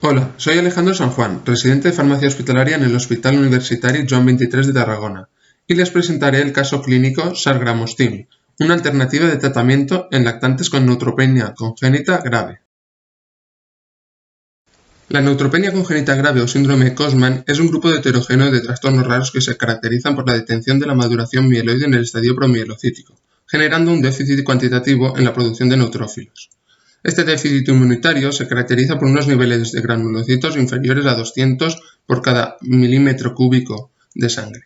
Hola, soy Alejandro San Juan, residente de farmacia hospitalaria en el Hospital Universitario Joan XXIII de Tarragona, y les presentaré el caso clínico Sargramostim, una alternativa de tratamiento en lactantes con neutropenia congénita grave. La neutropenia congénita grave o síndrome Cosman es un grupo heterogéneo de trastornos raros que se caracterizan por la detención de la maduración mieloide en el estadio promielocítico, generando un déficit cuantitativo en la producción de neutrófilos. Este déficit inmunitario se caracteriza por unos niveles de granulocitos inferiores a 200 por cada milímetro cúbico de sangre.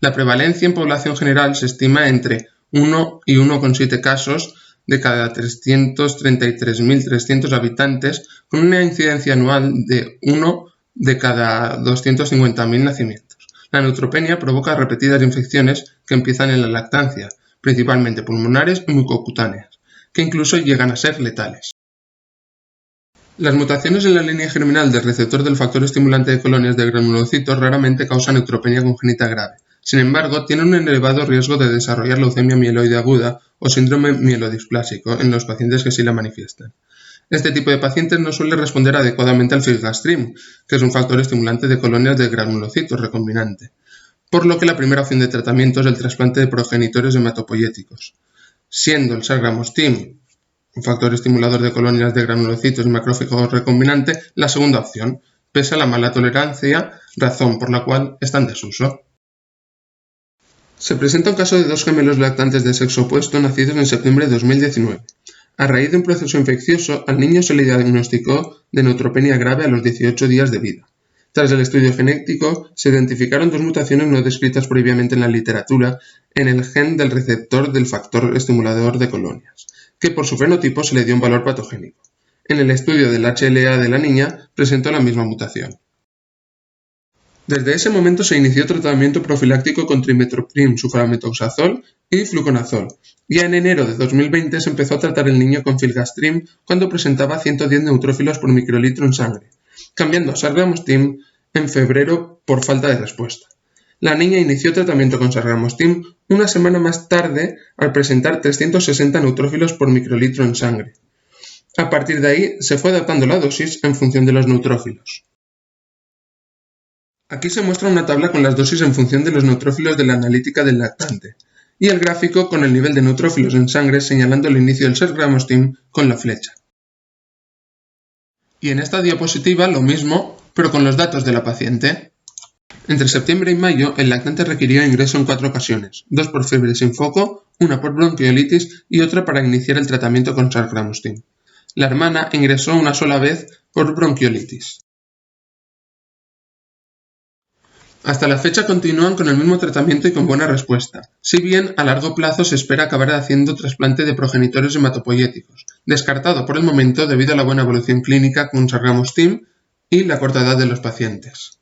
La prevalencia en población general se estima entre 1 y 1,7 casos de cada 333.300 habitantes, con una incidencia anual de 1 de cada 250.000 nacimientos. La neutropenia provoca repetidas infecciones que empiezan en la lactancia, principalmente pulmonares y mucocutáneas, que incluso llegan a ser letales. Las mutaciones en la línea germinal del receptor del factor estimulante de colonias de granulocitos raramente causan neutropenia congénita grave. Sin embargo, tienen un elevado riesgo de desarrollar leucemia mieloide aguda o síndrome mielodisplásico en los pacientes que sí la manifiestan. Este tipo de pacientes no suele responder adecuadamente al filgrastim, que es un factor estimulante de colonias de granulocitos recombinante, por lo que la primera opción de tratamiento es el trasplante de progenitores hematopoyéticos, siendo el Sargramostim, un factor estimulador de colonias de granulocitos y macrófagos recombinante, la segunda opción, pese a la mala tolerancia, razón por la cual está en desuso. Se presenta un caso de dos gemelos lactantes de sexo opuesto nacidos en septiembre de 2019. A raíz de un proceso infeccioso, al niño se le diagnosticó de neutropenia grave a los 18 días de vida. Tras el estudio genético, se identificaron dos mutaciones no descritas previamente en la literatura en el gen del receptor del factor estimulador de colonias, que por su fenotipo se le dio un valor patogénico. En el estudio del HLA de la niña presentó la misma mutación. Desde ese momento se inició tratamiento profiláctico con trimethoprim, sulfamethoxazol y fluconazol. Ya en enero de 2020 se empezó a tratar el niño con filgrastim cuando presentaba 110 neutrófilos por microlitro en sangre, cambiando a Sargramostim en febrero por falta de respuesta. La niña inició tratamiento con Sargramostim una semana más tarde al presentar 360 neutrófilos por microlitro en sangre. A partir de ahí se fue adaptando la dosis en función de los neutrófilos. Aquí se muestra una tabla con las dosis en función de los neutrófilos de la analítica del lactante, y el gráfico con el nivel de neutrófilos en sangre señalando el inicio del Sargramostim con la flecha. Y en esta diapositiva lo mismo, pero con los datos de la paciente. Entre septiembre y mayo, el lactante requirió ingreso en 4 ocasiones, 2 por fiebre sin foco, una por bronquiolitis y otra para iniciar el tratamiento con Sargramostim. La hermana ingresó una sola vez por bronquiolitis. Hasta la fecha continúan con el mismo tratamiento y con buena respuesta, si bien a largo plazo se espera acabar haciendo trasplante de progenitores hematopoyéticos, descartado por el momento debido a la buena evolución clínica con Sargramostim y la corta edad de los pacientes.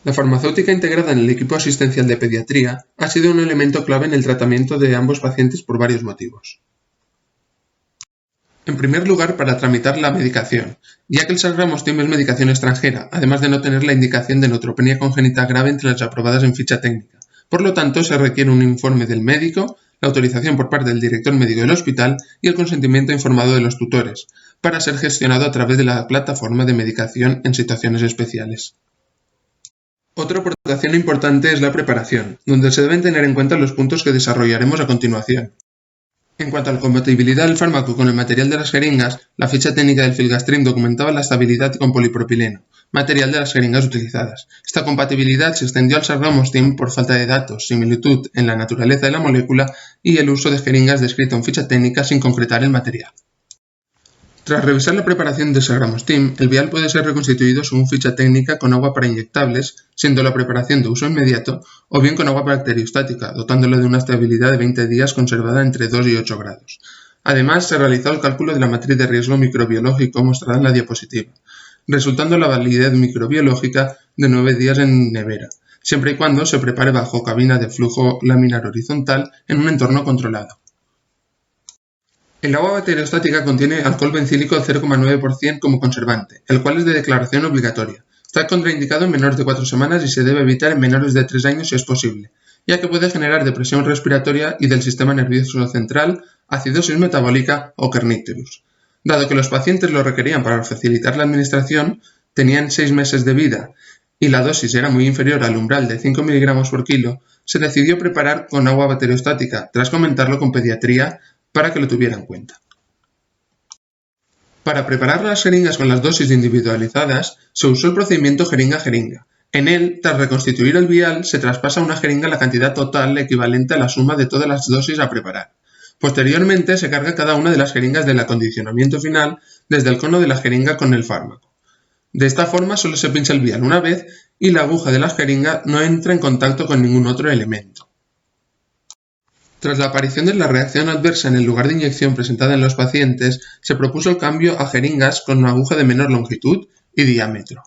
La farmacéutica integrada en el equipo asistencial de pediatría ha sido un elemento clave en el tratamiento de ambos pacientes por varios motivos. En primer lugar, para tramitar la medicación, ya que el Sargramostim es medicación extranjera, además de no tener la indicación de neutropenia congénita grave entre las aprobadas en ficha técnica. Por lo tanto, se requiere un informe del médico, la autorización por parte del director médico del hospital y el consentimiento informado de los tutores, para ser gestionado a través de la plataforma de medicación en situaciones especiales. Otra aportación importante es la preparación, donde se deben tener en cuenta los puntos que desarrollaremos a continuación. En cuanto a la compatibilidad del fármaco con el material de las jeringas, la ficha técnica del filgrastim documentaba la estabilidad con polipropileno, material de las jeringas utilizadas. Esta compatibilidad se extendió al Sargramostim por falta de datos, similitud en la naturaleza de la molécula y el uso de jeringas descrito en ficha técnica sin concretar el material. Tras revisar la preparación de Sargramostim, el vial puede ser reconstituido según ficha técnica con agua para inyectables, siendo la preparación de uso inmediato, o bien con agua bacteriostática, dotándolo de una estabilidad de 20 días conservada entre 2 y 8 grados. Además, se realizó el cálculo de la matriz de riesgo microbiológico mostrada en la diapositiva, resultando la validez microbiológica de 9 días en nevera, siempre y cuando se prepare bajo cabina de flujo laminar horizontal en un entorno controlado. El agua bacteriostática contiene alcohol bencílico al 0,9% como conservante, el cual es de declaración obligatoria. Está contraindicado en menores de 4 semanas y se debe evitar en menores de 3 años si es posible, ya que puede generar depresión respiratoria y del sistema nervioso central, acidosis metabólica o kernicterus. Dado que los pacientes lo requerían para facilitar la administración, tenían 6 meses de vida y la dosis era muy inferior al umbral de 5 mg por kilo, se decidió preparar con agua bacteriostática, tras comentarlo con pediatría para que lo tuviera en cuenta. Para preparar las jeringas con las dosis individualizadas, se usó el procedimiento jeringa-jeringa. En él, tras reconstituir el vial, se traspasa a una jeringa la cantidad total equivalente a la suma de todas las dosis a preparar. Posteriormente, se carga cada una de las jeringas del acondicionamiento final desde el cono de la jeringa con el fármaco. De esta forma, solo se pincha el vial una vez y la aguja de la jeringa no entra en contacto con ningún otro elemento. Tras la aparición de la reacción adversa en el lugar de inyección presentada en los pacientes, se propuso el cambio a jeringas con una aguja de menor longitud y diámetro.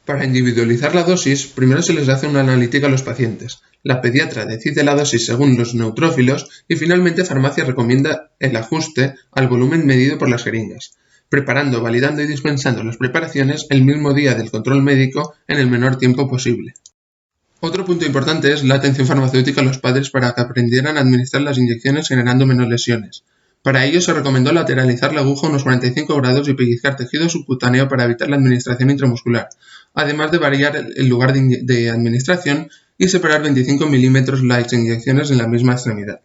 Para individualizar la dosis, primero se les hace una analítica a los pacientes. La pediatra decide la dosis según los neutrófilos y finalmente farmacia recomienda el ajuste al volumen medido por las jeringas, preparando, validando y dispensando las preparaciones el mismo día del control médico en el menor tiempo posible. Otro punto importante es la atención farmacéutica a los padres para que aprendieran a administrar las inyecciones generando menos lesiones. Para ello se recomendó lateralizar la aguja a unos 45 grados y pellizcar tejido subcutáneo para evitar la administración intramuscular, además de variar el lugar de administración y separar 25 mm las inyecciones en la misma extremidad.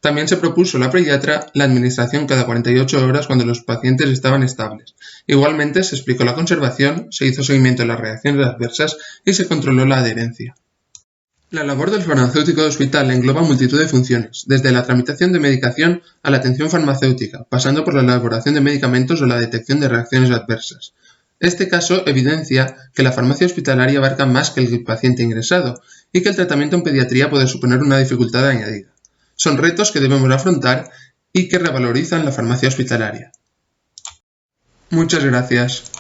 También se propuso a la pediatra la administración cada 48 horas cuando los pacientes estaban estables. Igualmente se explicó la conservación, se hizo seguimiento de las reacciones adversas y se controló la adherencia. La labor del farmacéutico de hospital engloba multitud de funciones, desde la tramitación de medicación a la atención farmacéutica, pasando por la elaboración de medicamentos o la detección de reacciones adversas. Este caso evidencia que la farmacia hospitalaria abarca más que el paciente ingresado y que el tratamiento en pediatría puede suponer una dificultad añadida. Son retos que debemos afrontar y que revalorizan la farmacia hospitalaria. Muchas gracias.